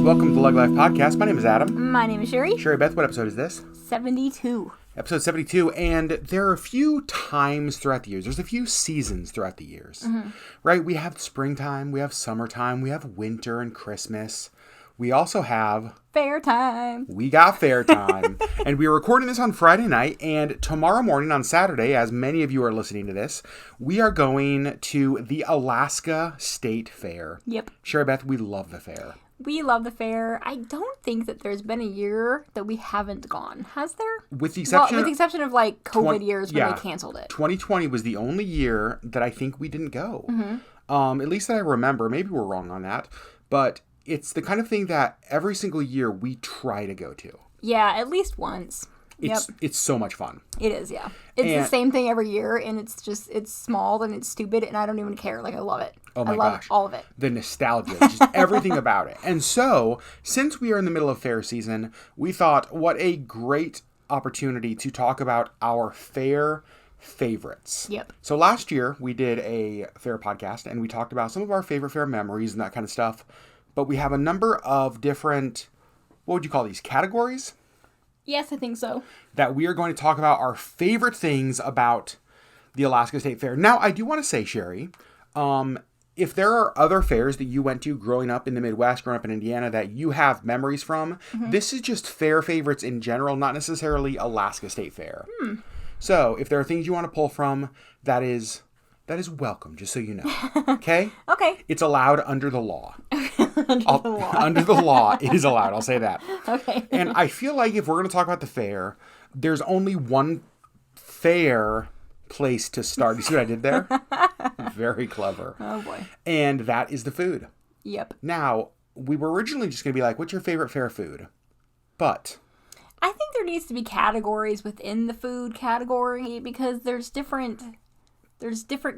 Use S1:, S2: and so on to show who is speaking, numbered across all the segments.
S1: Welcome to the LeggLife podcast. My name is Adam.
S2: My name is Sherry.
S1: Sherry Beth, what episode is this?
S2: 72.
S1: Episode 72, and there are a few times throughout the years. There's a few seasons throughout the years, right? We have springtime, we have summertime, we have winter and Christmas. We also have...
S2: Fair time.
S1: We got fair time. And we are recording this on Friday night, and tomorrow morning on Saturday, as many of you are listening to this, we are going to the Alaska State Fair.
S2: Yep.
S1: Sherry Beth, we love the fair.
S2: We love the fair. I don't think that there's been a year that we haven't gone. Has there?
S1: With the exception
S2: of like COVID years when they canceled it.
S1: 2020 was the only year that I think we didn't go. At least that I remember. Maybe we're wrong on that. But it's the kind of thing that every single year we try to go to.
S2: Yeah, at least once.
S1: It's so much fun.
S2: It is, yeah. It's the same thing every year, and it's small and it's stupid, and I don't even care. Like, I love it.
S1: Oh my
S2: I love
S1: gosh.
S2: all of it.
S1: The nostalgia, just everything about it. And so, since we are in the middle of fair season, we thought, what a great opportunity to talk about our fair favorites.
S2: Yep.
S1: So last year, we did a fair podcast, and we talked about some of our favorite fair memories and that kind of stuff. But we have a number of different, what would you call these, categories?
S2: Yes, I think so.
S1: That we are going to talk about our favorite things about the Alaska State Fair. Now, I do want to say, Sherry, if there are other fairs that you went to growing up in the Midwest, growing up in Indiana, that you have memories from, this is just fair favorites in general, not necessarily Alaska State Fair. So, if there are things you want to pull from, that is welcome, just so you know. Okay?
S2: Okay.
S1: It's allowed under the law.
S2: Under
S1: the law, it is allowed. I'll say that.
S2: Okay.
S1: And I feel like if we're going to talk about the fair, there's only one fair place to start. You see what I did there? Very clever.
S2: Oh, boy.
S1: And that is the food.
S2: Yep.
S1: Now, we were originally just going to be like, what's your favorite fair food? But
S2: I think there needs to be categories within the food category because there's different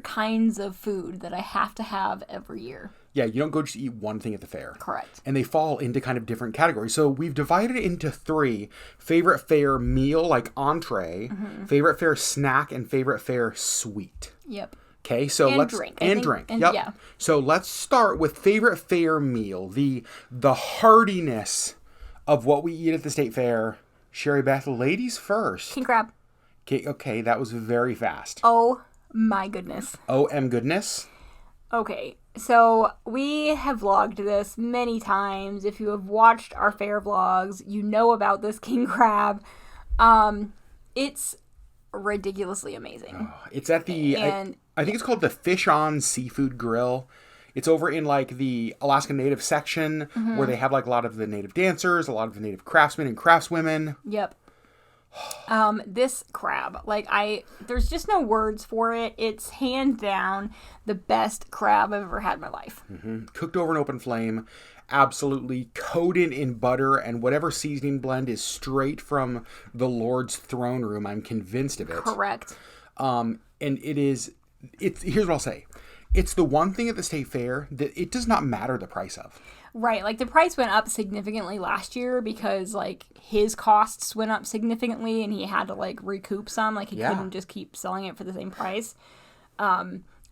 S2: kinds of food that I have to have every year.
S1: yeah, you don't go just eat one thing at the fair.
S2: Correct.
S1: And they fall into kind of different categories. So we've divided it into three: favorite fair meal, like entree, favorite fair snack, and favorite fair sweet.
S2: Yep.
S1: Okay, so
S2: And
S1: let's
S2: drink.
S1: drink.
S2: And
S1: Yep.
S2: yeah.
S1: So let's start with favorite fair meal, the heartiness of what we eat at the state fair. Sherry Beth, ladies first.
S2: King crab.
S1: Okay, that was very fast.
S2: Oh my goodness.
S1: OM goodness.
S2: Okay, so we have vlogged this many times. If you have watched our fair vlogs, you know about this king crab. It's ridiculously amazing.
S1: It's at the,
S2: And-
S1: I think it's called the Fish On Seafood Grill. It's over in like the Alaska Native section where they have like a lot of the native dancers, a lot of the native craftsmen and craftswomen.
S2: Yep. This crab, there's just no words for it. It's hands down the best crab I've ever had in my life.
S1: Cooked over an open flame, absolutely coated in butter, and whatever seasoning blend is straight from the Lord's throne room. I'm convinced of it.
S2: Correct.
S1: And here's what I'll say. It's the one thing at the state fair that it does not matter the price of.
S2: Right, like the price went up significantly last year because like his costs went up significantly and he had to like recoup some. Like he couldn't just keep selling it for the same price.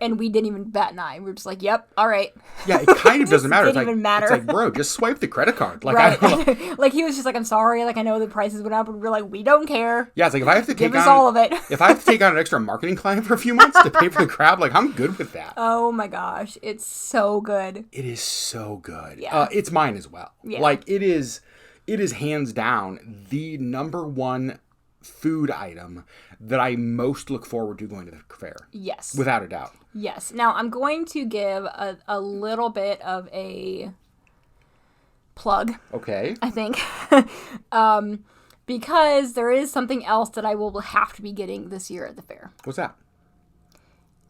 S2: And we didn't even bat an eye. We were just like, yep, all right.
S1: Yeah, it kind of doesn't matter.
S2: Didn't even matter.
S1: It's like, bro, just swipe the credit card. Like,
S2: Right.
S1: I don't know.
S2: Like he was just like, I'm sorry. Like I know the prices went up, and we're like, we don't care.
S1: Yeah, it's like if I have to
S2: Give us all of it.
S1: if I have to take on an extra marketing client for a few months to pay for the crab, like I'm good with that.
S2: Oh my gosh, it's so good.
S1: It is so good.
S2: Yeah.
S1: It's mine as well.
S2: Yeah.
S1: Like it is hands down the number one food item that I most look forward to going to the fair.
S2: Yes.
S1: Without a doubt.
S2: Yes. Now I'm going to give a little bit of a plug.
S1: Okay.
S2: I think. Because there is something else that I will have to be getting this year at the fair.
S1: What's that?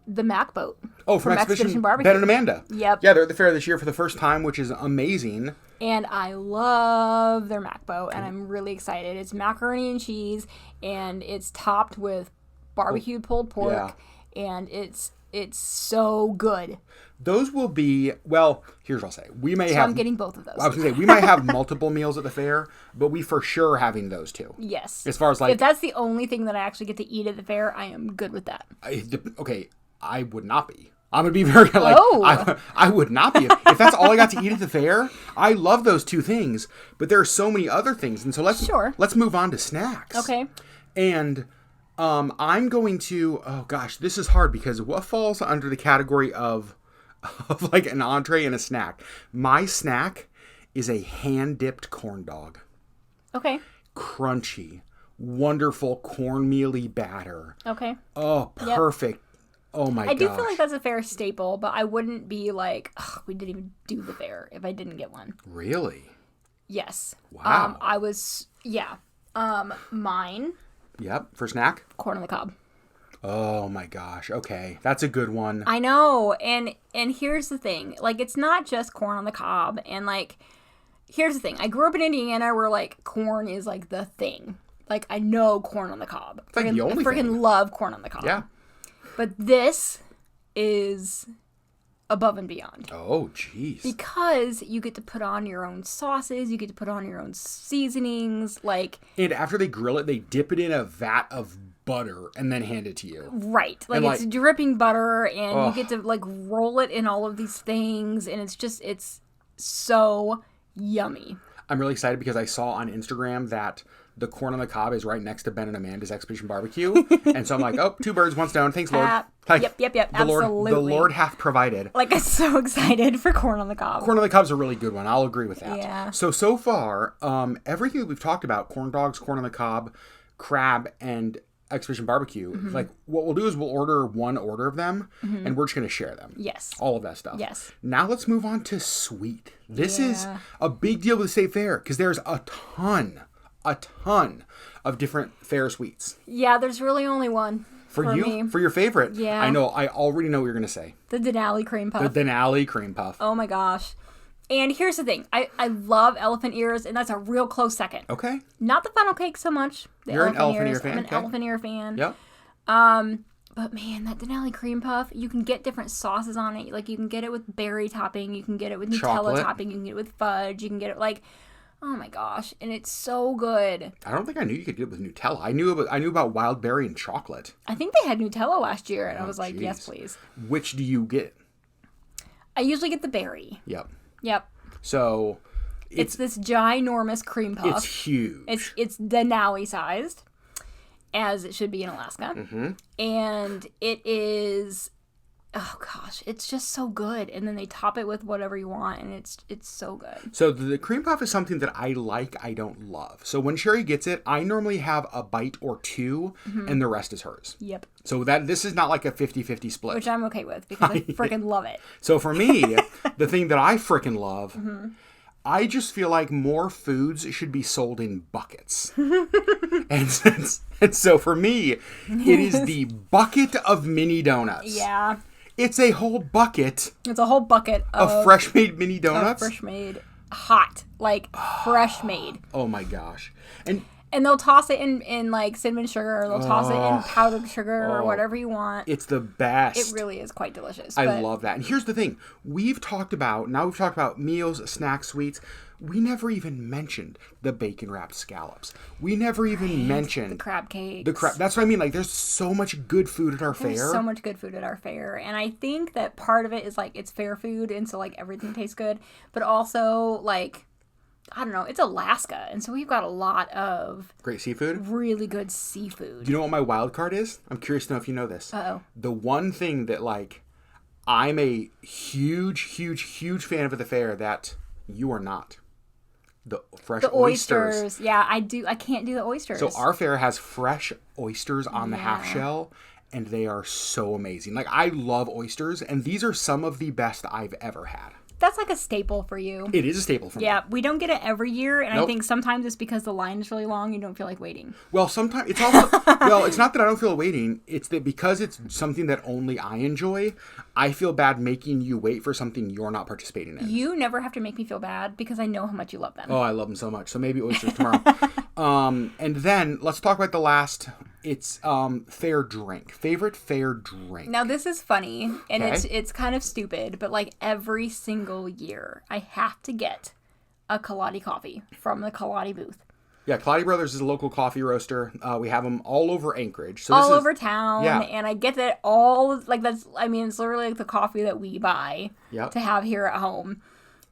S2: The Mac boat.
S1: Oh, from Expedition
S2: Barbecue.
S1: Ben and Amanda.
S2: Yep.
S1: Yeah, they're at the fair this year for the first time, which is amazing.
S2: And I love their Mac boat, and I'm really excited. It's macaroni and cheese, and it's topped with barbecued pulled pork, and it's so good.
S1: Those will be, well, here's what I'll say.
S2: I'm getting both of those.
S1: I was going to say, we might have multiple meals at the fair, but we for sure are having those two.
S2: Yes.
S1: As far as like...
S2: If that's the only thing that I actually get to eat at the fair, I am good with that.
S1: Okay, I would not be. I'm going to be very, like,
S2: Oh.
S1: I would not be. If that's all I got to eat at the fair, I love those two things, but there are so many other things. And so let's move on to snacks.
S2: Okay.
S1: And I'm going to, oh gosh, this is hard because what falls under the category of like an entree and a snack? My snack is a hand-dipped corn dog.
S2: Okay.
S1: Crunchy, wonderful cornmealy batter.
S2: Okay.
S1: Oh, perfect. Yep. Oh my gosh.
S2: I do feel like that's a fair staple, but I wouldn't be like, we didn't even do the fair if I didn't get one.
S1: Really?
S2: Yes.
S1: Wow.
S2: Mine.
S1: Yep. For snack?
S2: Corn on the cob.
S1: Oh my gosh. Okay. That's a good one.
S2: I know. And here's the thing. Like, it's not just corn on the cob. And like, here's the thing. I grew up in Indiana where like corn is like the thing. Like, I know corn on the cob.
S1: It's like the only thing.
S2: I freaking love corn on the cob.
S1: Yeah.
S2: But this is above and beyond.
S1: Oh, jeez.
S2: Because you get to put on your own sauces, you get to put on your own seasonings, like...
S1: And after they grill it, they dip it in a vat of butter and then hand it to you.
S2: Right. Like, it's dripping butter, and you get to, like, roll it in all of these things, and it's so yummy.
S1: I'm really excited because I saw on Instagram that the corn on the cob is right next to Ben and Amanda's Expedition Barbecue. And so I'm like, oh, 2 birds, 1 stone. Thanks, Lord. Like,
S2: yep.
S1: The
S2: Absolutely.
S1: Lord hath provided.
S2: Like, I'm so excited for corn on the cob.
S1: Corn on the cob's a really good one. I'll agree with that.
S2: Yeah.
S1: So far, everything that we've talked about, corn dogs, corn on the cob, crab, and Expedition Barbecue, like, what we'll do is we'll order one order of them, and we're just going to share them.
S2: Yes.
S1: All of that stuff.
S2: Yes.
S1: Now let's move on to sweet. This is a big deal with the state fair because there's a ton of different fair sweets.
S2: Yeah, there's really only one. For
S1: you?
S2: Me.
S1: For your favorite?
S2: Yeah.
S1: I know. I already know what you're going to say.
S2: The Denali cream puff.
S1: The Denali cream puff.
S2: Oh my gosh. And here's the thing. I love elephant ears, and that's a real close second.
S1: Okay.
S2: Not the funnel cake so much.
S1: You're an elephant ear fan?
S2: I'm an elephant ear fan.
S1: Yep.
S2: But man, that Denali cream puff, you can get different sauces on it. Like, you can get it with berry topping. You can get it with Nutella topping. You can get it with fudge. You can get it like... Oh my gosh, and it's so good.
S1: I don't think I knew you could get it with Nutella. I knew about wild berry and chocolate.
S2: I think they had Nutella last year, and I was like, yes, please.
S1: Which do you get?
S2: I usually get the berry.
S1: Yep. So
S2: it's this ginormous cream puff.
S1: It's huge.
S2: It's Denali sized, as it should be in Alaska.
S1: Mm-hmm.
S2: And it is... Oh gosh, it's just so good. And then they top it with whatever you want, and it's so good.
S1: So the cream puff is something that I like, I don't love. So when Sherry gets it, I normally have a bite or two, and the rest is hers.
S2: Yep.
S1: So this is not like a 50-50 split.
S2: Which I'm okay with, because I freaking love it.
S1: So for me, the thing that I freaking love... I just feel like more foods should be sold in buckets. and so for me, it is the bucket of mini donuts.
S2: Yeah.
S1: It's a whole bucket.
S2: It's a whole bucket
S1: of fresh made mini donuts.
S2: Fresh made. Hot. Like, fresh made.
S1: Oh my gosh.
S2: And they'll toss it in like cinnamon sugar, or they'll toss it in powdered sugar, or whatever you want.
S1: It's the best.
S2: It really is quite delicious.
S1: I love that. And here's the thing. We've talked about meals, snacks, sweets. We never even mentioned the bacon wrapped scallops. We never even mentioned
S2: the crab cakes.
S1: That's what I mean. Like, there's so much good food at our fair.
S2: There's so much good food at our fair. And I think that part of it is like, it's fair food, and so like everything tastes good. But also, like, I don't know, it's Alaska, and so we've got a lot of
S1: great seafood.
S2: Really good seafood.
S1: Do you know what my wild card is? I'm curious to know if you know this.
S2: Uh-oh.
S1: The one thing that, like, I'm a huge fan of at the fair that you are not. The fresh oysters.
S2: Yeah, I do. I can't do the oysters.
S1: So our fair has fresh oysters on the half shell, and they are so amazing. Like, I love oysters, and these are some of the best I've ever had.
S2: That's like a staple for you.
S1: It is a staple for me.
S2: Yeah, we don't get it every year, and I think sometimes it's because the line is really long, you don't feel like waiting.
S1: Well, sometimes it's also well, it's not that I don't feel waiting. It's that because it's something that only I enjoy, I feel bad making you wait for something you're not participating in.
S2: You never have to make me feel bad because I know how much you love them.
S1: Oh, I love them so much. So maybe oysters tomorrow. And then let's talk about the last. It's fair drink. Favorite fair drink.
S2: Now this is funny, and it's kind of stupid, but like every single year I have to get a Kaladi coffee from the Kaladi booth.
S1: Yeah, Cloudy Brothers is a local coffee roaster. We have them all over Anchorage. So
S2: all over town.
S1: Yeah.
S2: And I get that all, like, that's, I mean, it's literally like the coffee that we buy to have here at home.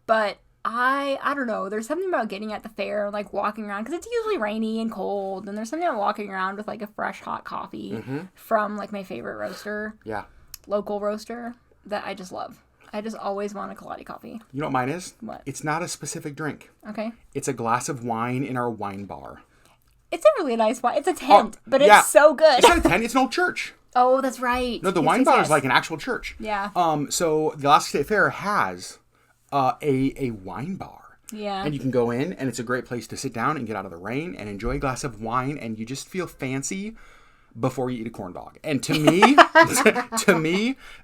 S2: But I don't know. There's something about getting at the fair, like walking around, because it's usually rainy and cold. And there's something about walking around with like a fresh, hot coffee from like my favorite roaster.
S1: Yeah.
S2: Local roaster that I just love. I just always want a Kaladi coffee.
S1: You know what mine is?
S2: What?
S1: It's not a specific drink.
S2: Okay.
S1: It's a glass of wine in our wine bar.
S2: It's a really nice wine. It's a tent, but it's so good.
S1: It's not a tent. It's an old church.
S2: Oh, that's right.
S1: No, the wine bar is like an actual church.
S2: Yeah.
S1: So the Alaska State Fair has a wine bar.
S2: Yeah.
S1: And you can go in, and it's a great place to sit down and get out of the rain and enjoy a glass of wine, and you just feel fancy before you eat a corn dog. And to me,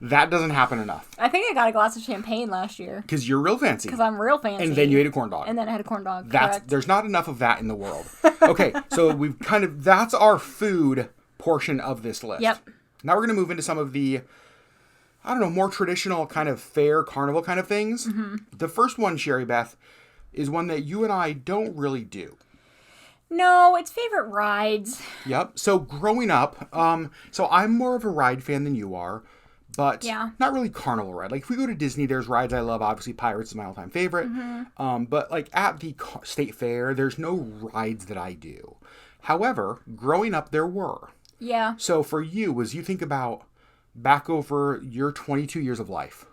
S1: that doesn't happen enough.
S2: I think I got a glass of champagne last year.
S1: Because you're real fancy.
S2: Because I'm real fancy.
S1: And then you ate a corn dog.
S2: And then I had a corn dog.
S1: There's not enough of that in the world. Okay, so that's our food portion of this list.
S2: Yep.
S1: Now we're going to move into some of the, I don't know, more traditional kind of fair carnival kind of things. Mm-hmm. The first one, Sherry Beth, is one that you and I don't really do.
S2: No, it's favorite rides.
S1: Yep. So growing up, so I'm more of a ride fan than you are, but not really carnival ride. Like if we go to Disney, there's rides I love. Obviously, Pirates is my all-time favorite. Mm-hmm. But like at the state fair, there's no rides that I do. However, growing up, there were.
S2: Yeah.
S1: So for you, as you think about back over your 22 years of life,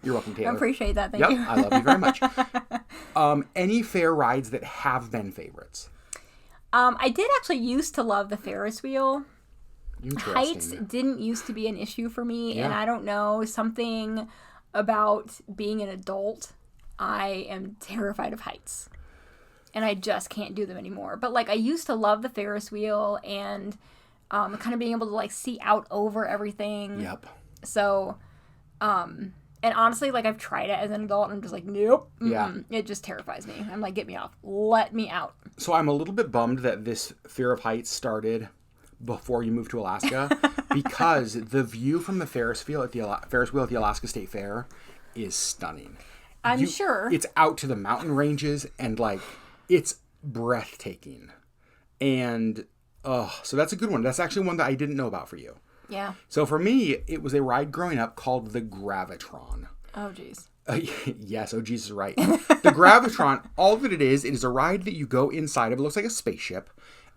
S1: you're welcome, Taylor.
S2: I appreciate that. Thank you.
S1: I love you very much. Any fair rides that have been favorites?
S2: I did actually used to love the Ferris wheel.
S1: Interesting.
S2: Heights didn't used to be an issue for me, and I don't know, something about being an adult, I am terrified of heights. And I just can't do them anymore. But like I used to love the Ferris wheel and kind of being able to like see out over everything.
S1: Yep.
S2: So, and honestly, like I've tried it as an adult and I'm just like, nope.
S1: Yeah.
S2: It just terrifies me. I'm like, get me off. Let me out.
S1: So I'm a little bit bummed that this fear of heights started before you moved to Alaska because the view from the Ferris wheel at the Alaska State Fair is stunning.
S2: I'm sure.
S1: It's out to the mountain ranges and like it's breathtaking. And so that's a good one. That's actually one that I didn't know about for you.
S2: Yeah.
S1: So for me, it was a ride growing up called the Gravitron.
S2: Oh, jeez.
S1: Yes, oh, Jesus, right. The Gravitron, all that it is a ride that you go inside of. It looks like a spaceship.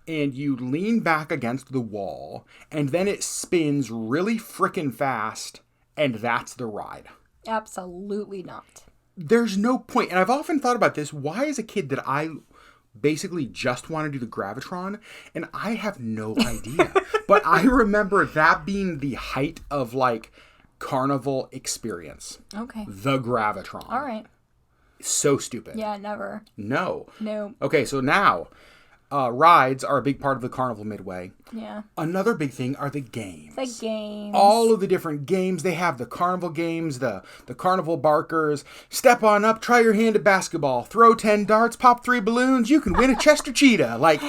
S1: And you lean back against the wall. And then it spins really frickin' fast. And that's the ride.
S2: Absolutely not.
S1: There's no point. And I've often thought about this. Why, as a kid, did I basically just want to do the Gravitron? And I have no idea. But I remember that being the height of, like, carnival experience.
S2: Okay.
S1: The Gravitron.
S2: All right.
S1: So stupid.
S2: Yeah, never.
S1: No.
S2: No.
S1: Okay, so now, rides are a big part of the carnival midway.
S2: Yeah.
S1: Another big thing are the games.
S2: The games.
S1: All of the different games. They have the carnival games, the carnival barkers. Step on up, try your hand at basketball. Throw 10 darts, pop 3 balloons. You can win a Chester Cheetah. Like,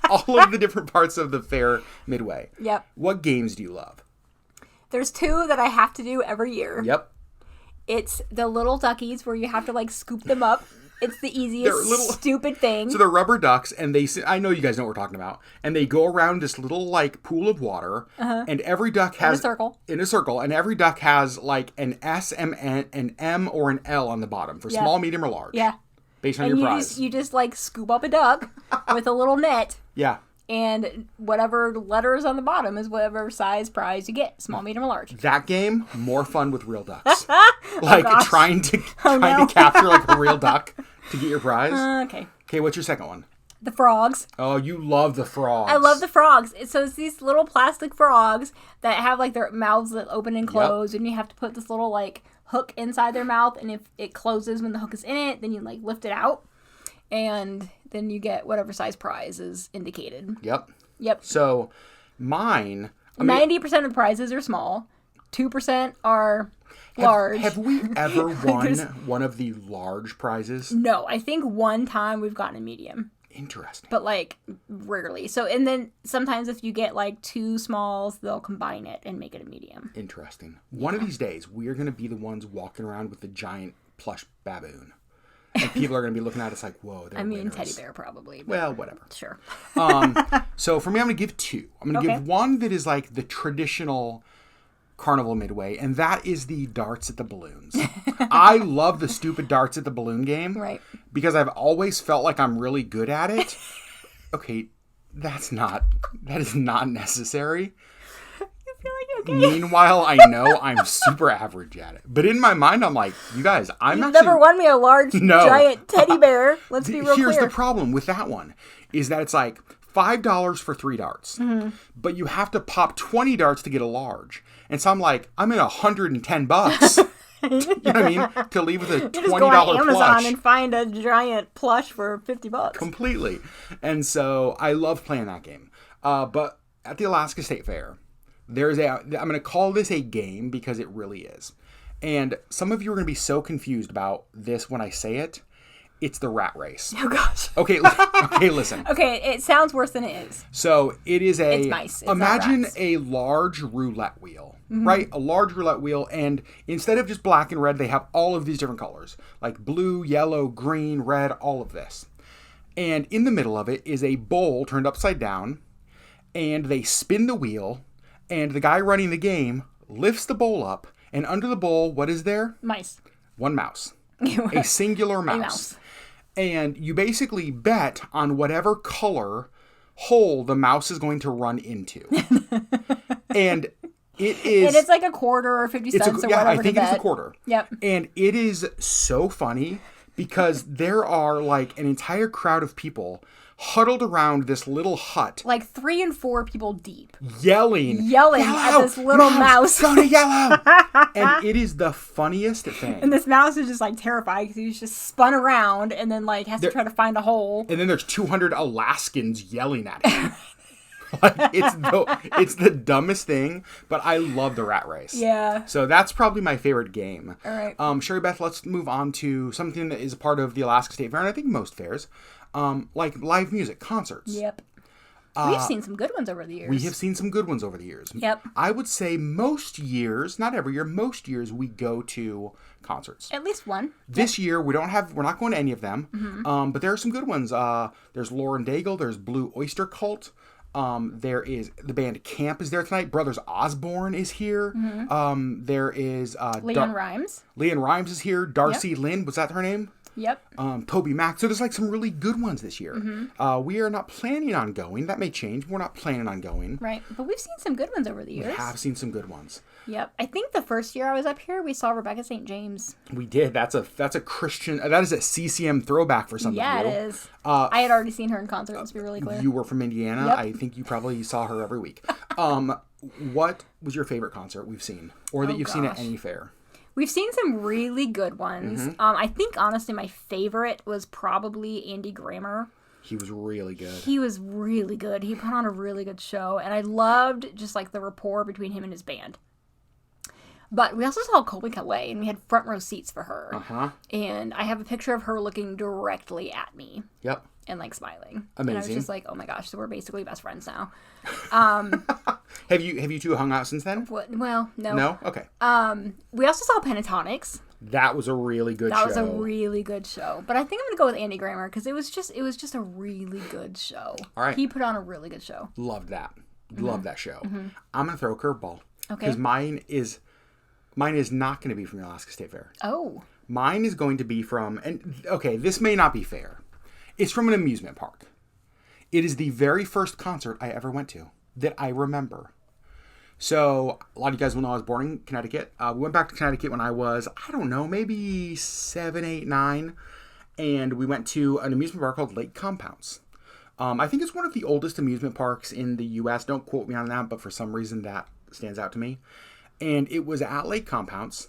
S1: all of the different parts of the fair midway.
S2: Yep.
S1: What games do you love?
S2: There's 2 that I have to do every year.
S1: Yep.
S2: It's the little duckies where you have to, like, scoop them up. It's the easiest stupid thing.
S1: So they're rubber ducks, and I know you guys know what we're talking about. And they go around this little, like, pool of water. Uh-huh. And every duck has... In a circle. And every duck has, like, an S, an M, or an L on the bottom for small, medium, or large.
S2: Yeah.
S1: Based on your prize.
S2: You just, like, scoop up a duck with a little net.
S1: Yeah.
S2: And whatever letters on the bottom is whatever size prize you get. Small, medium, or large.
S1: That game, more fun with real ducks. Like, trying to capture, like, a real duck to get your prize.
S2: Okay.
S1: Okay, what's your second one?
S2: The frogs.
S1: Oh, you love the frogs.
S2: I love the frogs. So it's these little plastic frogs that have, like, their mouths that open and close. Yep. And you have to put this little, like, hook inside their mouth. And if it closes when the hook is in it, then you, like, lift it out. And then you get whatever size prize is indicated.
S1: Yep.
S2: So
S1: mine...
S2: 90% of the prizes are small. 2% are large.
S1: Have we ever won one of the large prizes?
S2: No. I think one time we've gotten a medium.
S1: Interesting.
S2: But, like, rarely. So, and then sometimes if you get, like, 2 smalls, they'll combine it and make it a medium.
S1: Interesting. One of these days, we're going to be the ones walking around with the giant plush baboon. And people are going to be looking at us like, whoa, they're winners.
S2: Teddy bear probably.
S1: Well, whatever.
S2: Sure.
S1: So for me, I'm going to give two. I'm going to give one that is like the traditional Carnival Midway, and that is the darts at the balloons. I love the stupid darts at the balloon game.
S2: Right.
S1: Because I've always felt like I'm really good at it. Okay, that is not necessary.
S2: Okay.
S1: Meanwhile, I know I'm super average at it. But in my mind, I'm like, you guys,
S2: You've never won me a large, giant teddy bear. Let's be real
S1: Here's
S2: clear.
S1: the problem with that one, is that it's like $5 for 3 darts. Mm-hmm. But you have to pop 20 darts to get a large. And so I'm like, I'm in $110. You know what I mean? To leave with a $20
S2: just go on Amazon
S1: plush.
S2: and find a giant plush for $50.
S1: Completely. And so I love playing that game. But at the Alaska State Fair, I'm going to call this a game because it really is. And some of you are going to be so confused about this when I say it. It's the rat race.
S2: Oh, gosh.
S1: Okay, listen.
S2: Okay, it sounds worse than it is.
S1: So it is
S2: It's mice. It's
S1: imagine a large roulette wheel, right? A large roulette wheel. And instead of just black and red, they have all of these different colors. Like blue, yellow, green, red, all of this. And in the middle of it is a bowl turned upside down. And they spin the wheel. And the guy running the game lifts the bowl up. And under the bowl, what is there?
S2: Mice.
S1: One mouse. A singular mouse.
S2: A mouse.
S1: And you basically bet on whatever color hole the mouse is going to run into. And it is...
S2: And it's like a quarter or 50 cents or whatever.
S1: I think it's a quarter.
S2: Yep.
S1: And it is so funny because there are like an entire crowd of people huddled around this little hut.
S2: Like 3 and 4 people deep.
S1: Yelling
S2: at this little mouse.
S1: Go to yellow. And it is the funniest thing.
S2: And this mouse is just like terrified because he's just spun around and then like has to try to find a hole.
S1: And then there's 200 Alaskans yelling at him. Like, it's the dumbest thing, but I love the rat race.
S2: Yeah.
S1: So that's probably my favorite game.
S2: All right.
S1: Sherry Beth, let's move on to something that is a part of the Alaska State Fair, and I think most fairs, like live music, concerts.
S2: Yep. We've seen some good ones over the years.
S1: We have seen some good ones over the years.
S2: Yep.
S1: I would say most years, not every year, most years we go to concerts.
S2: At least one.
S1: This year we're not going to any of them. Mm-hmm. But there are some good ones. There's Lauren Daigle. There's Blue Oyster Cult. There is the band Camp is there tonight. Brothers Osborne is here. Mm-hmm. There is
S2: Leon Rimes.
S1: Leon Rimes is here. Darcy Lynn, was that her name?
S2: Yep.
S1: Toby Mac. So there's like some really good ones this year. Mm-hmm. We are not planning on going. That may change. We're not planning on going.
S2: Right. But we've seen some good ones over the years.
S1: We have seen some good ones.
S2: Yep. I think the first year I was up here, we saw Rebecca St. James.
S1: We did. That's a Christian. That is a CCM throwback for some of you.
S2: Yeah, it is. I had already seen her in concert. Let's be really clear.
S1: You were from Indiana.
S2: Yep.
S1: I think you probably saw her every week. What was your favorite concert we've seen, or that you've seen at any fair?
S2: We've seen some really good ones.
S1: Mm-hmm.
S2: I think, honestly, my favorite was probably Andy Grammer.
S1: He was really good.
S2: He was really good. He put on a really good show. And I loved just, like, the rapport between him and his band. But we also saw Colby Calais, and we had front row seats for her.
S1: Uh-huh.
S2: And I have a picture of her looking directly at me.
S1: Yep.
S2: And, like, smiling.
S1: Amazing.
S2: And I was just like, oh, my gosh, so we're basically best friends now.
S1: Have you two hung out since then?
S2: Well, no.
S1: No? Okay.
S2: We also saw Pentatonics.
S1: That was a really good show.
S2: That was a really good show. But I think I'm going to go with Andy Grammer because it was just a really good show.
S1: All right.
S2: He put on a really good show.
S1: Loved that. Loved that show. Mm-hmm. I'm going to throw a curveball.
S2: Okay.
S1: Because mine is not going to be from the Alaska State Fair.
S2: Oh.
S1: Mine is going to be from, and okay, this may not be fair. It's from an amusement park. It is the very first concert I ever went to that I remember. So, a lot of you guys will know I was born in Connecticut. We went back to Connecticut when I was, I don't know, maybe 7, 8, 9. And we went to an amusement park called Lake Compounce. I think it's one of the oldest amusement parks in the U.S. Don't quote me on that, but for some reason that stands out to me. And it was at Lake Compounce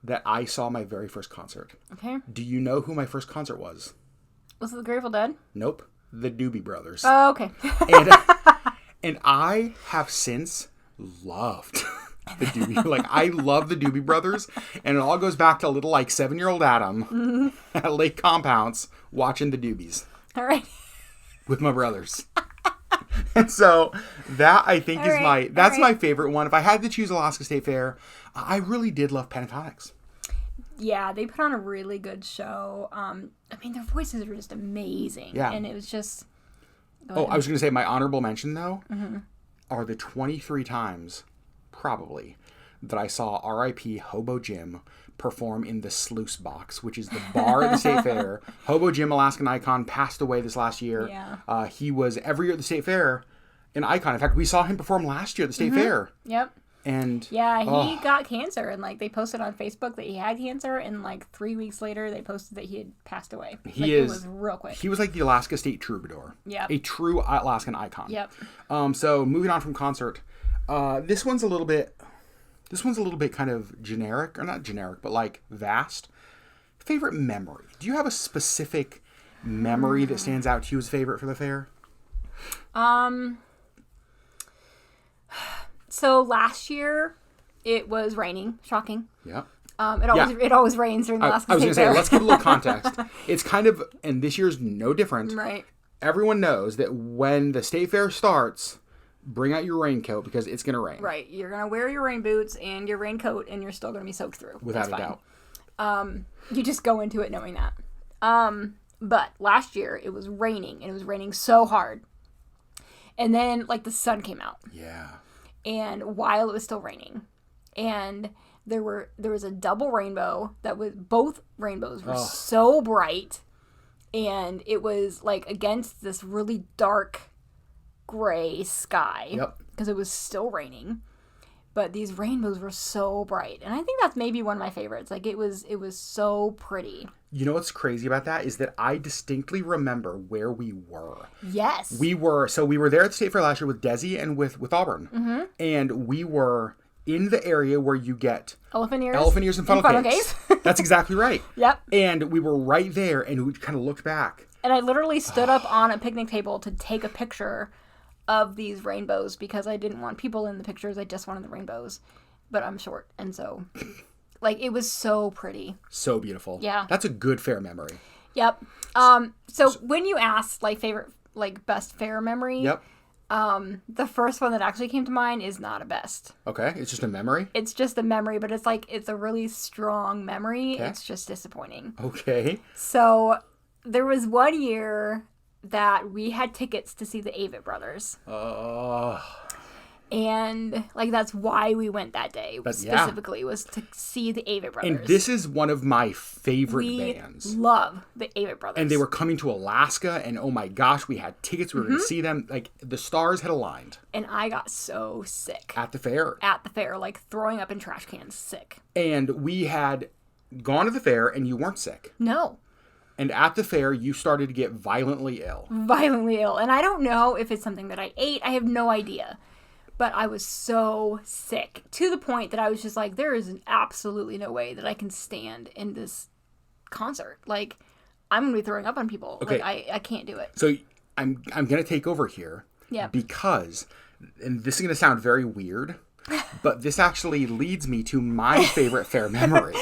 S1: that I saw my very first concert.
S2: Okay.
S1: Do you know who my first concert was?
S2: Was it the Grateful Dead?
S1: Nope. The Doobie Brothers.
S2: Oh, okay.
S1: And I have since loved the Doobie. Like, I love the Doobie Brothers. And it all goes back to little, like, 7-year-old Adam at Lake Compounce watching the Doobies.
S2: All right.
S1: With my brothers. And so that, I think, that's my favorite one. If I had to choose Alaska State Fair, I really did love Pentatonics.
S2: Yeah, they put on a really good show. I mean, their voices are just amazing.
S1: Yeah.
S2: And it was just...
S1: Oh, I was going to say my honorable mention, though, are the 23 times, probably, that I saw R.I.P. Hobo Jim perform in the Sluice Box, which is the bar at the State Fair. Hobo Jim, Alaskan icon, passed away this last year.
S2: Yeah.
S1: He was every year at the State Fair an icon. In fact, we saw him perform last year at the State Fair.
S2: Yep.
S1: And
S2: yeah, he got cancer, and like they posted on Facebook that he had cancer, and like 3 weeks later they posted that he had passed away. It was real quick.
S1: He was like the Alaska State troubadour.
S2: Yep.
S1: A true Alaskan icon.
S2: Yep.
S1: So moving on from concert, this one's a little bit kind of generic, or not generic, but like vast. Favorite memory? Do you have a specific memory that stands out to you as favorite for the fair?
S2: So last year, it was raining. Shocking.
S1: Yeah.
S2: It always rains during the Alaska
S1: I was
S2: State
S1: going to say,
S2: Fair.
S1: let's give a little context. It's kind of, and this year's no different.
S2: Right.
S1: Everyone knows that when the State Fair starts, bring out your raincoat because it's going to rain.
S2: Right. You're going to wear your rain boots and your raincoat, and you're still going to be soaked through.
S1: Without
S2: That's
S1: a
S2: fine.
S1: doubt.
S2: You just go into it knowing that. But last year, it was raining, and it was raining so hard. And then, like, the sun came out.
S1: Yeah.
S2: And while it was still raining, and there was a double rainbow that was, both rainbows were so bright, and it was like against this really dark gray sky.
S1: Yep.
S2: Because it was still raining, but these rainbows were so bright, and I think that's maybe one of my favorites. Like it was so pretty.
S1: You know what's crazy about that is that I distinctly remember where we were.
S2: Yes.
S1: We were there at the State Fair last year with Desi and with Auburn. Mm-hmm. And we were in the area where you get
S2: elephant ears
S1: and funnel cakes. That's exactly right.
S2: Yep.
S1: And we were right there, and we kind of looked back.
S2: And I literally stood up on a picnic table to take a picture of these rainbows because I didn't want people in the pictures. I just wanted the rainbows. But I'm short, and so... Like, it was so pretty.
S1: So beautiful.
S2: Yeah.
S1: That's a good fair memory.
S2: Yep. So when you asked, like, favorite, like, best fair memory...
S1: Yep.
S2: The first one that actually came to mind is not a best.
S1: Okay. It's just a memory?
S2: It's just a memory, but it's, like, it's a really strong memory.
S1: Okay.
S2: It's just disappointing.
S1: Okay.
S2: So, there was one year that we had tickets to see the Avett Brothers. And, like, that's why we went that day, specifically, was to see the Avett Brothers.
S1: And this is one of my favorite bands.
S2: We love the Avett Brothers.
S1: And they were coming to Alaska, and oh my gosh, we had tickets. We were going to see them. Like, the stars had aligned.
S2: And I got so sick.
S1: At the fair.
S2: Like, throwing up in trash cans, sick.
S1: And we had gone to the fair, and you weren't sick.
S2: No.
S1: And at the fair, you started to get violently ill.
S2: Violently ill. And I don't know if it's something that I ate. I have no idea. But I was so sick to the point that I was just like, there is absolutely no way that I can stand in this concert. Like, I'm going to be throwing up on people.
S1: Okay.
S2: Like, I can't do it.
S1: So I'm going to take over here.
S2: Yeah.
S1: Because, and this is going to sound very weird, but this actually leads me to my favorite fair memory.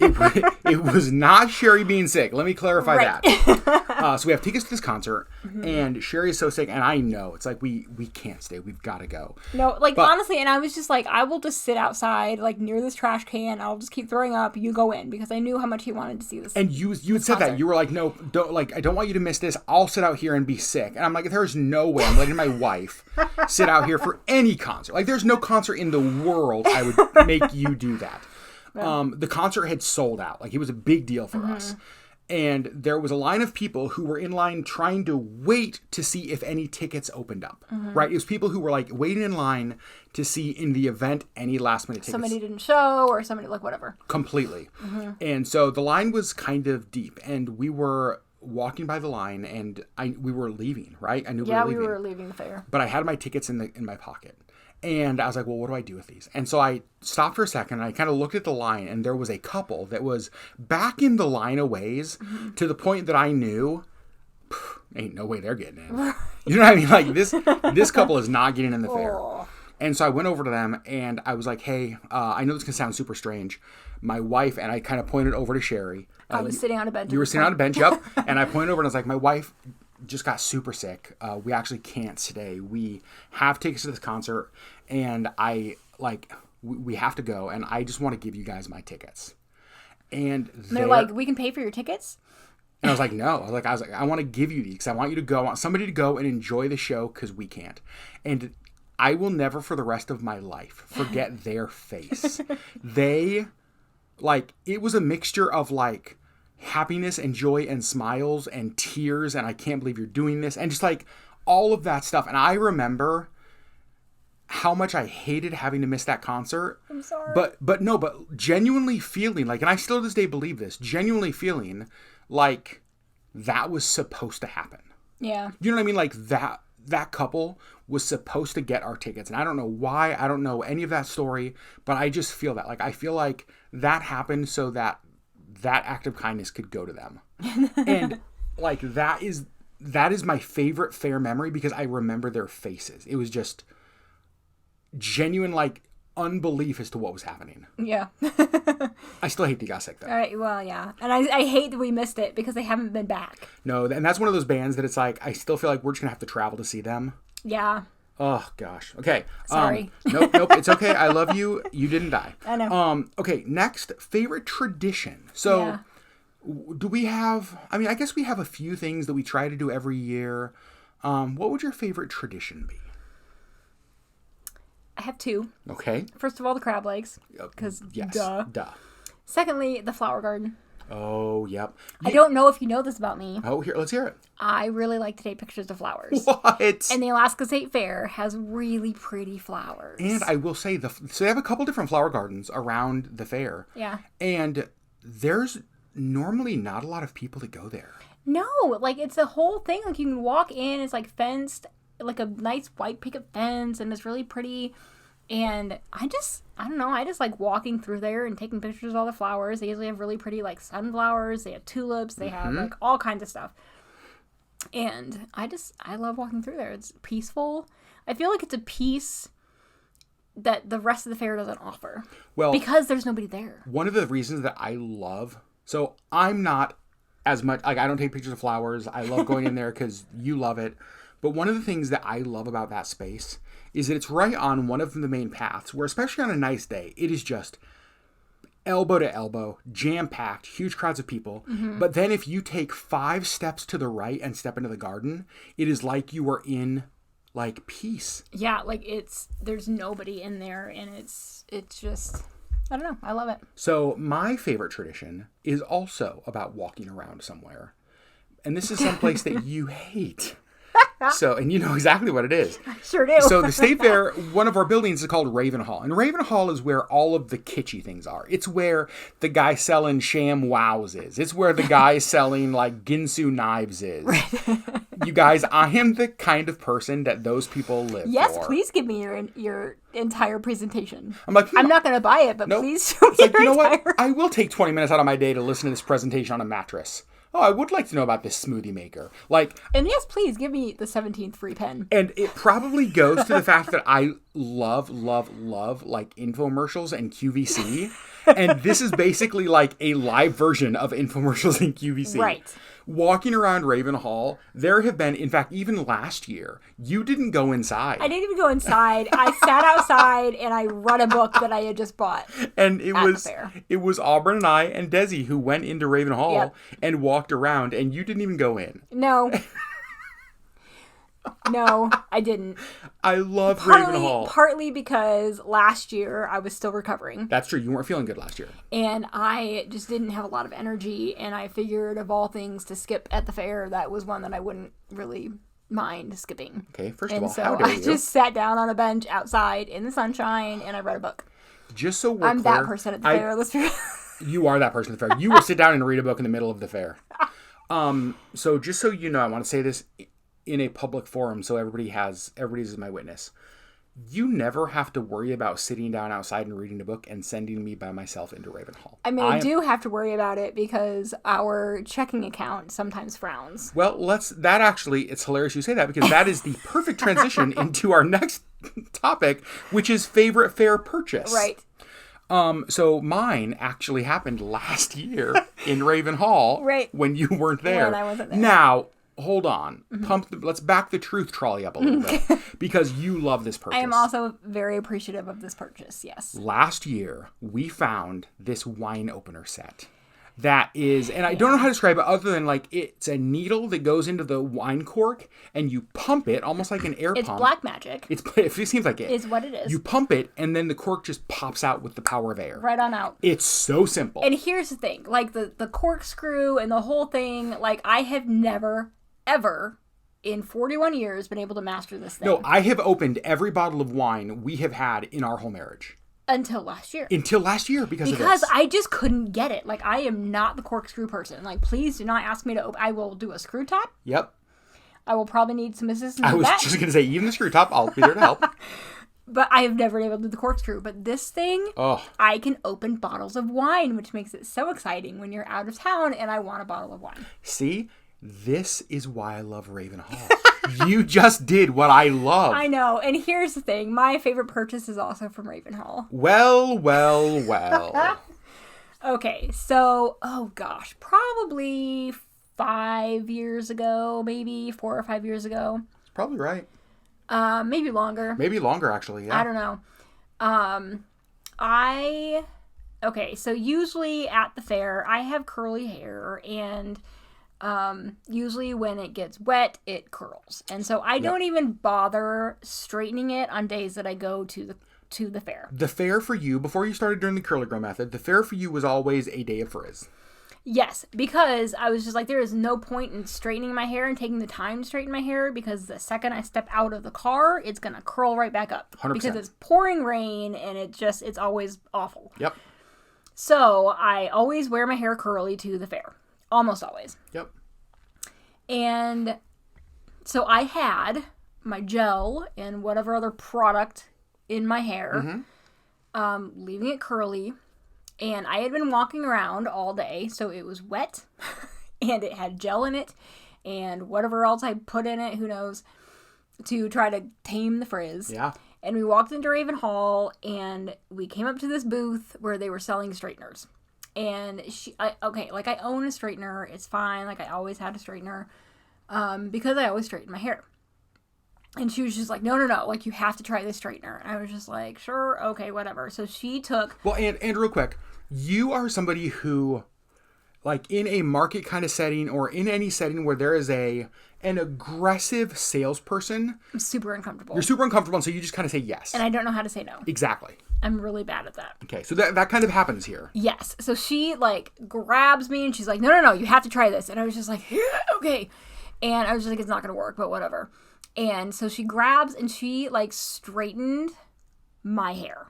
S1: It was not Sherry being sick. Let me clarify that. So we have tickets to this concert, and Sherry is so sick, and I know it's like we can't stay. We've got to go.
S2: No, like, honestly, and I was just like, I will just sit outside, like, near this trash can. I'll just keep throwing up. You go in, because I knew how much he wanted to see this.
S1: And you had said that. You were like, no, don't, like, I don't want you to miss this. I'll sit out here and be sick. And I'm like, there's no way I'm letting my wife sit out here for any concert. Like, there's no concert in the world I would make you do that. The concert had sold out. Like, it was a big deal for us. And there was a line of people who were in line trying to wait to see if any tickets opened up. Right? It was people who were, like, waiting in line to see in the event any last-minute tickets.
S2: Somebody didn't show, or somebody, like, whatever.
S1: Completely. And so the line was kind of deep. And we were walking by the line, and we were leaving, right? I knew we were leaving.
S2: Yeah, we were leaving the fair.
S1: But I had my tickets in my pocket. And I was like, well, what do I do with these? And so I stopped for a second, and I kind of looked at the line, and there was a couple that was back in the line a ways to the point that I knew, ain't no way they're getting in. You know what I mean? Like, this couple is not getting in the fair. And so I went over to them, and I was like, hey, I know this can sound super strange. My wife, and I kind of pointed over to Sherry.
S2: I was sitting on a bench.
S1: You were sitting on a bench, yep. And I pointed over, and I was like, my wife just got super sick. We actually can't stay. We have tickets to this concert, and we have to go, and I just want to give you guys my tickets. And
S2: they're like, we can pay for your tickets?
S1: And I was like, no. I was like, I want to give you these because I want you to go. I want somebody to go and enjoy the show because we can't. And I will never for the rest of my life forget their face. They, like, it was a mixture of, like, happiness and joy and smiles and tears and I can't believe you're doing this. And just, like, all of that stuff. And I remember how much I hated having to miss that concert.
S2: I'm sorry.
S1: But genuinely feeling, like, and I still to this day believe this, genuinely feeling like that was supposed to happen.
S2: Yeah.
S1: You know what I mean? Like that couple was supposed to get our tickets. And I don't know why. I don't know any of that story, but I just feel that. Like, I feel like that happened so that act of kindness could go to them. And like, that is my favorite fair memory because I remember their faces. It was just genuine, like, unbelief as to what was happening.
S2: Yeah.
S1: I still hate they got sick though.
S2: All right, well, yeah. And I hate that we missed it because they haven't been back.
S1: No, and that's one of those bands that it's like, I still feel like we're just going to have to travel to see them.
S2: Yeah.
S1: Oh, gosh. Okay.
S2: Sorry.
S1: Nope. It's okay. I love you. You didn't die.
S2: I know.
S1: Okay, next, favorite tradition. So, do we have, I mean, I guess we have a few things that we try to do every year. What would your favorite tradition be?
S2: I have two.
S1: Okay.
S2: First of all, the crab legs. Because,
S1: yes.
S2: Duh. Secondly, the flower garden.
S1: Oh, yep.
S2: I don't know if you know this about me.
S1: Oh, here, let's hear it.
S2: I really like to take pictures of flowers.
S1: What?
S2: And the Alaska State Fair has really pretty flowers.
S1: And I will say, so they have a couple different flower gardens around the fair.
S2: Yeah.
S1: And there's normally not a lot of people that go there.
S2: No, like, it's a whole thing. Like, you can walk in, it's like fenced, like a nice white picket fence, and it's really pretty. And I don't know, I just like walking through there and taking pictures of all the flowers. They usually have really pretty, like, sunflowers, they have tulips, they have, like, all kinds of stuff. And I love walking through there. It's peaceful. I feel like it's a peace that the rest of the fair doesn't offer. Well, because there's nobody there.
S1: One of the reasons that I love, so I'm not as much, like, I don't take pictures of flowers. I love going in there because you love it. But one of the things that I love about that space is that it's right on one of the main paths where, especially on a nice day, it is just elbow to elbow, jam-packed, huge crowds of people. Mm-hmm. But then if you take 5 steps to the right and step into the garden, it is like you are in, like, peace.
S2: Yeah, like, there's nobody in there, and it's just, I don't know, I love it.
S1: So my favorite tradition is also about walking around somewhere. And this is someplace that you hate. So, and you know exactly what it is.
S2: I sure do.
S1: So the State Fair, one of our buildings is called Raven Hall. And Raven Hall is where all of the kitschy things are. It's where the guy selling sham wows is. It's where the guy selling, like, Ginsu knives is. Right. You guys, I am the kind of person that those people live for.
S2: Yes, please give me your entire presentation.
S1: I'm like,
S2: I'm not going to buy it, but
S1: nope.
S2: Please show me
S1: it's like,
S2: your
S1: you know
S2: entire...
S1: what? I will take 20 minutes out of my day to listen to this presentation on a mattress. Oh, I would like to know about this smoothie maker. Like,
S2: and yes, please give me the 17th free pen.
S1: And it probably goes to the fact that I love, like, infomercials and QVC. And this is basically like a live version of infomercials and QVC.
S2: Right.
S1: Walking around Raven Hall, there have been, in fact, even last year, you didn't go inside.
S2: I didn't even go inside. I sat outside and I read a book that I had just bought.
S1: And it was Auburn and I and Desi who went into Raven Hall and walked around, and you didn't even go in.
S2: No. No, I didn't.
S1: I love Raven Hall.
S2: Partly because last year I was still recovering.
S1: That's true. You weren't feeling good last year.
S2: And I just didn't have a lot of energy. And I figured, of all things to skip at the fair, that was one that I wouldn't really mind skipping.
S1: Okay, first of all,
S2: so
S1: how dare you?
S2: I just sat down on a bench outside in the sunshine and I read a book.
S1: Just so we're
S2: I'm
S1: clear,
S2: that person at the fair. Let's be
S1: You are that person at the fair. You will sit down and read a book in the middle of the fair. So just so you know, I want to say this in a public forum so everybody's my witness. You never have to worry about sitting down outside and reading a book and sending me by myself into Raven Hall.
S2: I mean, I do have to worry about it because our checking account sometimes frowns.
S1: Well, it's hilarious you say that because that is the perfect transition into our next topic, which is favorite fair purchase.
S2: Right.
S1: So mine actually happened last year in Raven Hall.
S2: Right.
S1: When you weren't there.
S2: When I wasn't there.
S1: Now, hold on. Let's back the truth trolley up a little bit because you love this purchase.
S2: I am also very appreciative of this purchase, yes.
S1: Last year, we found this wine opener set. that is, and I don't know how to describe it other than like it's a needle that goes into the wine cork and you pump it almost like an air pump.
S2: It's black magic.
S1: It seems like it.
S2: Is what it is.
S1: You pump it and then the cork just pops out with the power of air.
S2: Right on out.
S1: It's so simple.
S2: And here's the thing, like the corkscrew and the whole thing, like I have never, ever in 41 years been able to master this thing.
S1: No, I have opened every bottle of wine we have had in our whole marriage.
S2: Until last year.
S1: Because of this.
S2: Because I just couldn't get it. Like, I am not the corkscrew person. Like, please do not ask me to open. I will do a screw top.
S1: Yep.
S2: I will probably need some assistance
S1: I
S2: with
S1: was
S2: that.
S1: just going to say, even the screw top, I'll be there to help.
S2: But I have never been able to do the corkscrew. But this thing, I can open bottles of wine, which makes it so exciting when you're out of town and I want a bottle of wine.
S1: See? This is why I love Raven Hall. You just did what I love.
S2: I know. And here's the thing. My favorite purchase is also from Raven Hall.
S1: Well.
S2: Okay. So, oh gosh. Probably 5 years ago, maybe 4 or 5 years ago.
S1: That's probably right.
S2: Maybe longer.
S1: Maybe longer, actually, yeah.
S2: I don't know. Okay, so usually at the fair, I have curly hair, and usually when it gets wet, it curls. And so I don't even bother straightening it on days that I go to the fair.
S1: The fair for you, before you started doing the curly girl method, the fair for you was always a day of frizz.
S2: Yes, because I was just like, there is no point in straightening my hair and taking the time to straighten my hair, because the second I step out of the car, it's going to curl right back up.
S1: 100%.
S2: Because it's pouring rain, and it's always awful.
S1: Yep.
S2: So I always wear my hair curly to the fair. Almost always.
S1: Yep.
S2: And so I had my gel and whatever other product in my hair, leaving it curly. And I had been walking around all day, so it was wet, and it had gel in it, and whatever else I put in it, who knows, to try to tame the frizz.
S1: Yeah.
S2: And we walked into Raven Hall, and we came up to this booth where they were selling straighteners. And I own a straightener. It's fine. Like, I always had a straightener because I always straighten my hair. And she was just like, no. Like, you have to try this straightener. And I was just like, sure. Okay, whatever. So she took...
S1: Well, and real quick, you are somebody who, like, in a market kind of setting or in any setting where there is an aggressive salesperson...
S2: I'm super uncomfortable.
S1: You're super uncomfortable, and so you just kind of say yes.
S2: And I don't know how to say no.
S1: Exactly.
S2: I'm really bad at that.
S1: Okay, so that kind of happens here.
S2: Yes. So she, like, grabs me, and she's like, no, you have to try this. And I was just like, yeah, okay. And I was just like, it's not going to work, but whatever. And so she grabs, and she, like, straightened my hair.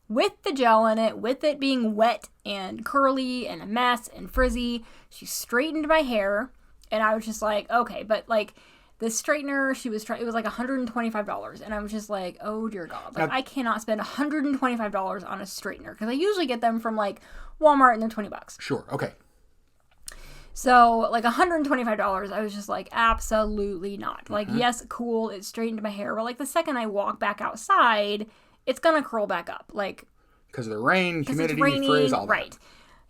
S2: With the gel in it, with it being wet and curly and a mess and frizzy, she straightened my hair. And I was just like, okay, but, like... The straightener, it was like $125. And I was just like, oh dear God. Like, I cannot spend $125 on a straightener. Because I usually get them from like Walmart and they're $20.
S1: Sure, okay.
S2: So like $125, I was just like, absolutely not. Like, yes, cool, it straightened my hair. But like the second I walk back outside, it's going to curl back up. Like,
S1: because of the rain, humidity,
S2: raining,
S1: frizz, all that.
S2: Right.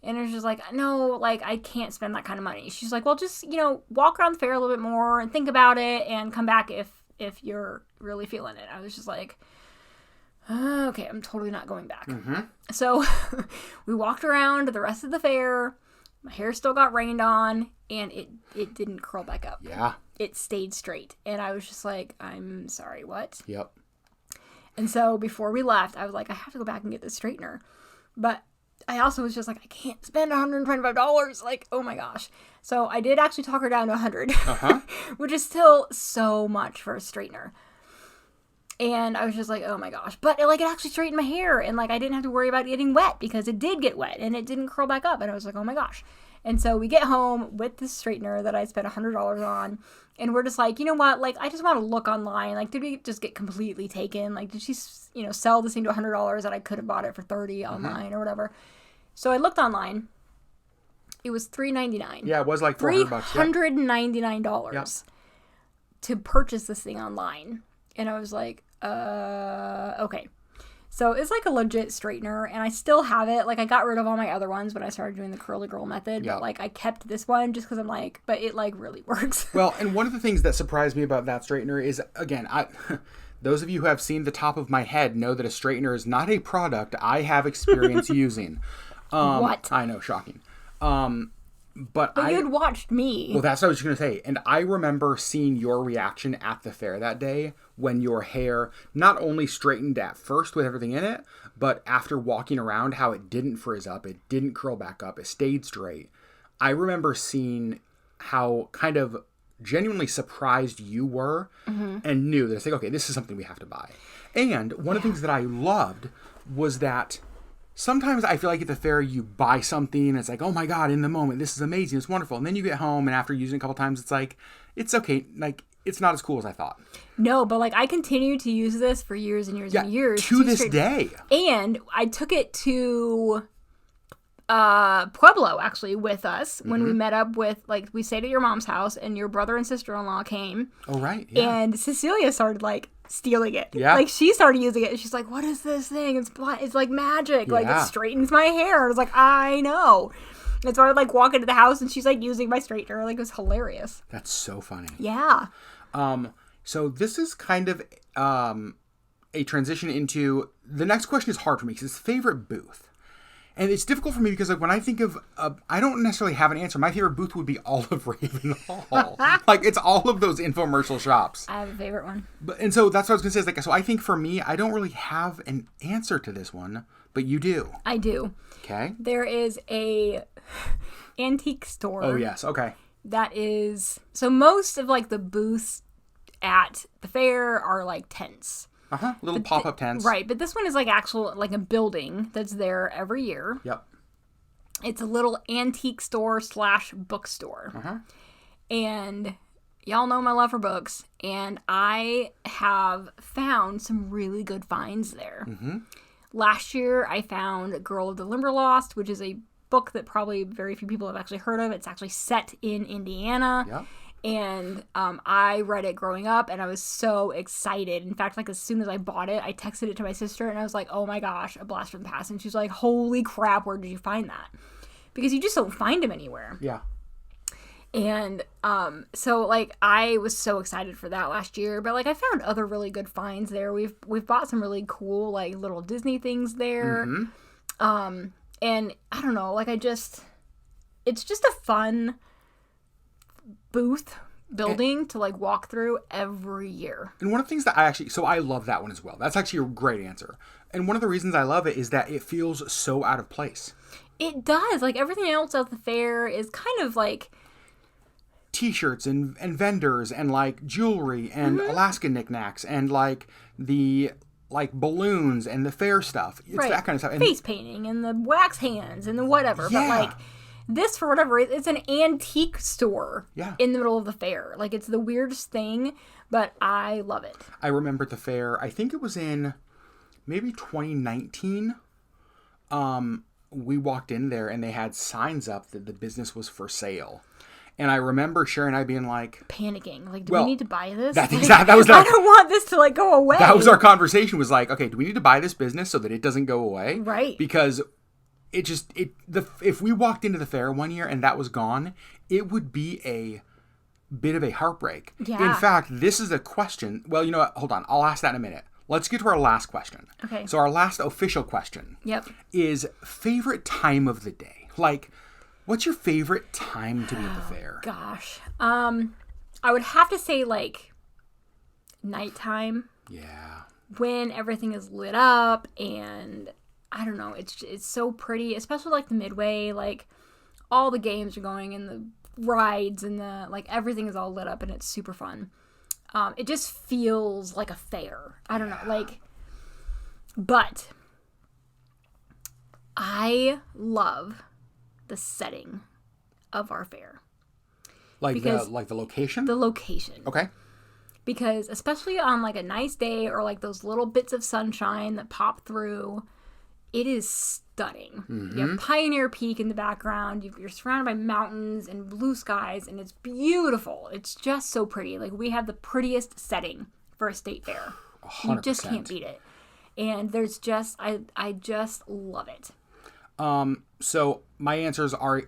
S2: And it was just like, no, like, I can't spend that kind of money. She's like, well, just, walk around the fair a little bit more and think about it and come back if you're really feeling it. I was just like, okay, I'm totally not going back. So we walked around the rest of the fair. My hair still got rained on, and it didn't curl back up.
S1: Yeah.
S2: It stayed straight. And I was just like, I'm sorry, what?
S1: Yep.
S2: And so before we left, I was like, I have to go back and get this straightener. But I also was just like, I can't spend $125. Like, oh my gosh. So I did actually talk her down to $100, which is still so much for a straightener. And I was just like, oh my gosh. But like, it actually straightened my hair, and like, I didn't have to worry about it getting wet because it did get wet and it didn't curl back up. And I was like, oh my gosh. And so we get home with this straightener that I spent $100 on, and we're just like, you know what? Like, I just want to look online. Like, did we just get completely taken? Like, did she, sell this thing to $100 that I could have bought it for $30 online or whatever? So I looked online. It was $3.99.
S1: Yeah, it was like $400.
S2: $399 to purchase this thing online. And I was like, okay. So it's like a legit straightener, and I still have it. Like, I got rid of all my other ones when I started doing the curly girl method, but like, I kept this one just because I'm like, but it like really works.
S1: Well, and one of the things that surprised me about that straightener is, again, those of you who have seen the top of my head know that a straightener is not a product I have experience using.
S2: What?
S1: I know, shocking. But
S2: you'd watched me.
S1: Well, that's what I was going to say. And I remember seeing your reaction at the fair that day when your hair not only straightened at first with everything in it, but after walking around, how it didn't frizz up, it didn't curl back up, it stayed straight. I remember seeing how kind of genuinely surprised you were and knew that it's like, okay, this is something we have to buy. And one of the things that I loved was that sometimes I feel like at the fair you buy something and it's like, oh my God, in the moment, this is amazing, it's wonderful. And then you get home and after using it a couple times, it's like, it's okay. Like, it's not as cool as I thought.
S2: No, but like I continue to use this for years and years and years.
S1: To this day.
S2: And I took it to Pueblo actually with us when we met up with, like, we stayed at your mom's house and your brother and sister-in-law came.
S1: Oh, right. Yeah.
S2: And Cecilia started like stealing it.
S1: Yeah.
S2: Like she started using it and she's like, what is this thing? It's like magic. Like it straightens my hair. I was like, I know. And so I would like walk into the house and she's like using my straightener. Like it was hilarious.
S1: That's so funny.
S2: Yeah.
S1: So this is kind of a transition into the next question is hard for me because it's favorite booth. And it's difficult for me because like when I think of, I don't necessarily have an answer. My favorite booth would be all of Raven Hall. Like it's all of those infomercial shops.
S2: I have a favorite one.
S1: And so that's what I was going to say. Is like, so I think for me, I don't really have an answer to this one, but you do.
S2: I do.
S1: Okay.
S2: There is a antique store.
S1: Oh, yes. Okay.
S2: That is, so most of like the booths at the fair are like tents.
S1: Little pop-up tents.
S2: Right, but this one is like actual, like a building that's there every year.
S1: Yep.
S2: It's a little antique store / bookstore. And y'all know my love for books, and I have found some really good finds there. Last year, I found Girl of the Limberlost, which is a book that probably very few people have actually heard of. It's actually set in Indiana.
S1: Yep.
S2: And I read it growing up, and I was so excited. In fact, like as soon as I bought it, I texted it to my sister, and I was like, oh my gosh, a blast from the past. And she's like, holy crap, where did you find that? Because you just don't find them anywhere.
S1: Yeah.
S2: And so like I was so excited for that last year, but like I found other really good finds there. We've bought some really cool like little Disney things there. And I don't know, like it's just a fun booth building to like walk through every year.
S1: And one of the things that I love that one as well. That's actually a great answer. And one of the reasons I love it is that it feels so out of place.
S2: It does. Like everything else at the fair is kind of like
S1: T-shirts and vendors and like jewelry and Alaska knickknacks and like the like balloons and the fair stuff. It's that kind of stuff. And
S2: face painting and the wax hands and the whatever.
S1: Yeah.
S2: But like this, for whatever reason, it's an antique store in the middle of the fair. Like, it's the weirdest thing, but I love it.
S1: I remember at the fair, I think it was in maybe 2019, we walked in there and they had signs up that the business was for sale. And I remember Sherry and I being like...
S2: panicking. Like, do we need to buy this?
S1: That
S2: I
S1: was
S2: don't want this to, like, go away.
S1: That was our conversation, was like, okay, do we need to buy this business so that it doesn't go away?
S2: Right.
S1: Because... if we walked into the fair one year and that was gone, it would be a bit of a heartbreak.
S2: Yeah.
S1: In fact, this is a question. Well, you know what? Hold on. I'll ask that in a minute. Let's get to our last question.
S2: Okay.
S1: So our last official question is favorite time of the day. Like, what's your favorite time to be at the fair?
S2: Gosh. I would have to say, like, nighttime.
S1: Yeah.
S2: When everything is lit up and... I don't know, it's so pretty, especially like the midway, like all the games are going and the rides and the, like everything is all lit up and it's super fun. It just feels like a fair. I don't know, like, but I love the setting of our fair.
S1: Like the location?
S2: The location.
S1: Okay.
S2: Because especially on like a nice day or like those little bits of sunshine that pop through, it is stunning. You have Pioneer Peak in the background. You're surrounded by mountains and blue skies, and it's beautiful. It's just so pretty. Like, we have the prettiest setting for a state fair.
S1: 100%.
S2: You just can't beat it. And there's just, I just love it.
S1: So my answers are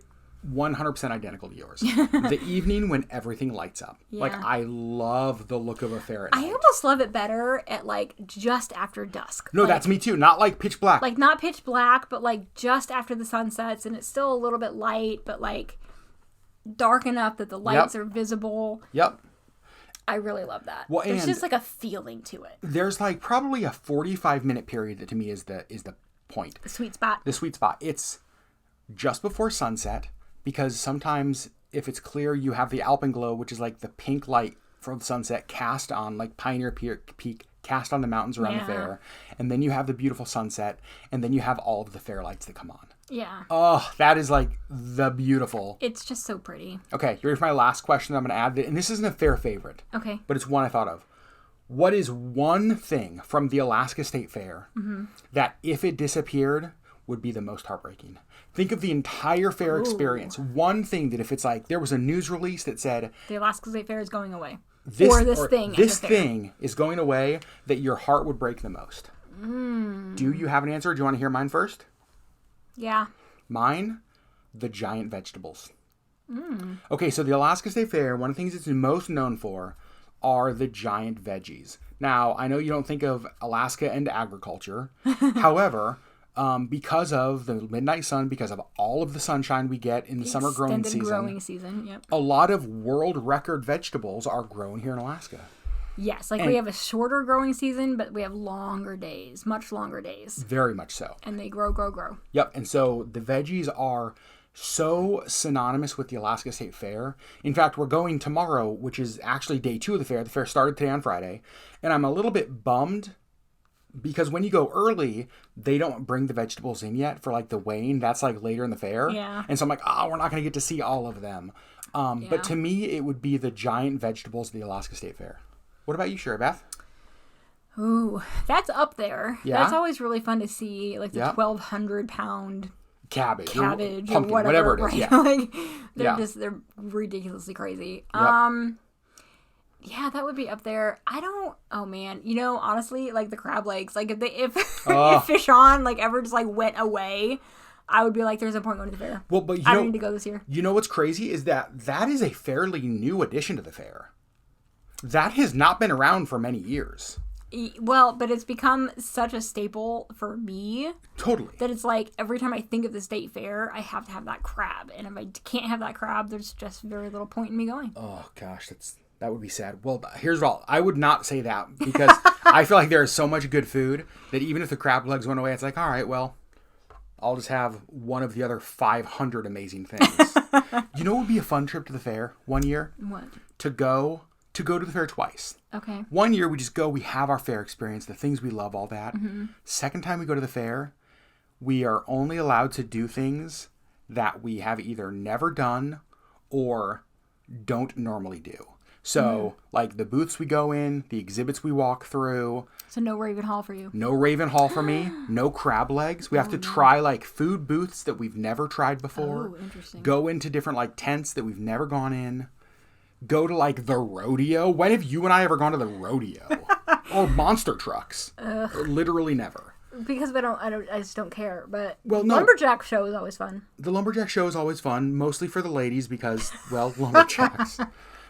S1: 100% identical to yours. The evening when everything lights up.
S2: Yeah.
S1: Like, I love the look of a fair at night.
S2: I almost love it better at, like, just after dusk.
S1: No,
S2: like,
S1: that's me too. Not like pitch black.
S2: Like, not pitch black, but, like, just after the sun sets, and it's still a little bit light, but, like, dark enough that the lights are visible.
S1: Yep.
S2: I really love that.
S1: Well,
S2: There's
S1: and
S2: just, like, a feeling to it.
S1: there's, like, probably a 45-minute period that to me is the point.
S2: The sweet spot.
S1: The sweet spot. It's just before sunset, because sometimes if it's clear, you have the alpenglow, which is like the pink light from the sunset cast on like Pioneer Peak, cast on the mountains around the fair. And then you have the beautiful sunset, and then you have all of the fair lights that come on.
S2: Yeah.
S1: Oh, that is like the beautiful.
S2: It's just so pretty.
S1: Okay, here's my last question that I'm going to add. And this isn't a fair favorite.
S2: Okay.
S1: But it's one I thought of. What is one thing from the Alaska State Fair that if it disappeared would be the most heartbreaking? Think of the entire fair experience. One thing that if it's like there was a news release that said
S2: the Alaska State Fair is going away.
S1: This
S2: thing
S1: is going away, that your heart would break the most. Do you have an answer? Do you want to hear mine first?
S2: Yeah.
S1: Mine, the giant vegetables. Okay, so the Alaska State Fair, one of the things it's most known for are the giant veggies. Now, I know you don't think of Alaska and agriculture. However, because of the midnight sun, because of all of the sunshine we get in the summer growing season,
S2: yep.
S1: A lot of world record vegetables are grown here in Alaska.
S2: Yes, like we have a shorter growing season, but we have longer days, much longer days.
S1: Very much so.
S2: And they grow.
S1: Yep, and so the veggies are so synonymous with the Alaska State Fair. In fact, we're going tomorrow, which is actually day 2 of the fair. The fair started today on Friday, and I'm a little bit bummed because when you go early, they don't bring the vegetables in yet for like the weighing. That's like later in the fair.
S2: Yeah.
S1: And so I'm like, we're not going to get to see all of them. But to me, it would be the giant vegetables of the Alaska State Fair. What about you, Sherry Beth?
S2: Ooh, that's up there.
S1: Yeah?
S2: That's always really fun to see, like the 1,200 pound
S1: cabbage
S2: or
S1: pumpkin,
S2: whatever
S1: it is.
S2: right?
S1: Yeah.
S2: Like they're ridiculously crazy.
S1: Yep.
S2: Yeah, that would be up there. Oh man, honestly, like the crab legs, like if Fish On like ever just like went away, I would be like, there's no point going to the fair.
S1: Well, but
S2: I don't need to go this year.
S1: You know what's crazy is that is a fairly new addition to the fair. That has not been around for many years.
S2: Well, but it's become such a staple for me.
S1: Totally.
S2: That it's like every time I think of the state fair, I have to have that crab. And if I can't have that crab, there's just very little point in me going.
S1: Oh, gosh, that would be sad. Well, here's all. I would not say that because I feel like there is so much good food that even if the crab legs went away, it's like, all right, well, I'll just have one of the other 500 amazing things. You know what would be a fun trip to the fair one year?
S2: What?
S1: To go to the fair twice.
S2: Okay.
S1: One year we just go, we have our fair experience, the things we love, all that. Mm-hmm. Second time we go to the fair, we are only allowed to do things that we have either never done or don't normally do. So, like the booths we go in, the exhibits we walk through.
S2: So no Raven Hall for you.
S1: No Raven Hall for me. No crab legs. We have to try like food booths that we've never tried before.
S2: Oh, interesting.
S1: Go into different like tents that we've never gone in. Go to like the rodeo. When have you and I ever gone to the rodeo? Or monster trucks? Literally never.
S2: Because I just don't care. But
S1: no.
S2: Lumberjack show is always fun.
S1: The Lumberjack show is always fun, mostly for the ladies because, well, lumberjacks.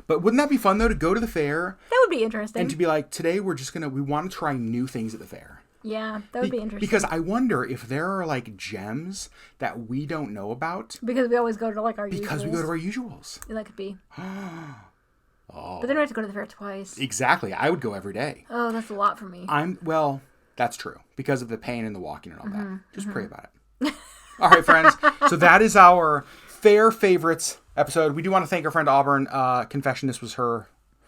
S1: But wouldn't that be fun though to go to the fair?
S2: That would be interesting.
S1: And to be like, today we want to try new things at the fair.
S2: Yeah, that would be interesting.
S1: Because I wonder if there are like gems that we don't know about.
S2: Because we always go to like our usuals.
S1: Because we go to our usuals.
S2: That could be.
S1: Oh.
S2: But then we have to go to the fair twice.
S1: Exactly. I would go every day.
S2: Oh, that's a lot for me.
S1: Well, that's true. Because of the pain and the walking and all that. Just pray about it. All right, friends. So that is our fair favorites episode. We do want to thank our friend Auburn. Confession, this was her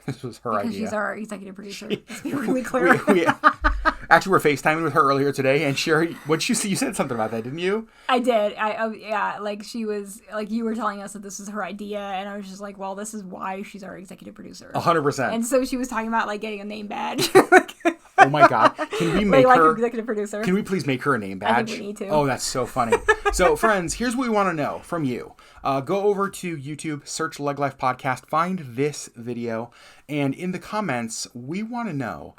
S1: idea.
S2: Because she's our executive producer. It's really clear.
S1: Actually, we're FaceTiming with her earlier today, and Sherry, what'd you see? You said something about that, didn't you?
S2: I did. Yeah, like she was, like you were telling us that this was her idea, and I was just like, well, this is why she's our executive producer.
S1: 100%.
S2: And so she was talking about like getting a name badge.
S1: Oh my God. Can we make her
S2: executive producer?
S1: Can we please make her a name badge?
S2: I think we need to.
S1: Oh, that's so funny. So, friends, here's what we want to know from you. Go over to YouTube, search LeggLife Podcast, find this video, and in the comments, we want to know,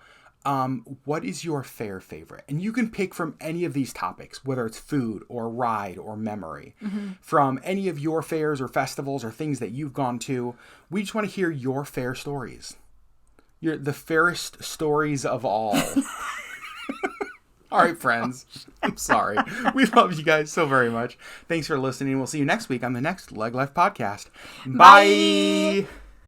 S1: what is your fair favorite? And you can pick from any of these topics, whether it's food or ride or memory, from any of your fairs or festivals or things that you've gone to. We just want to hear your fair stories. The fairest stories of all. All right, friends. I'm sorry. We love you guys so very much. Thanks for listening. We'll see you next week on the next LeggLife podcast. Bye. Bye.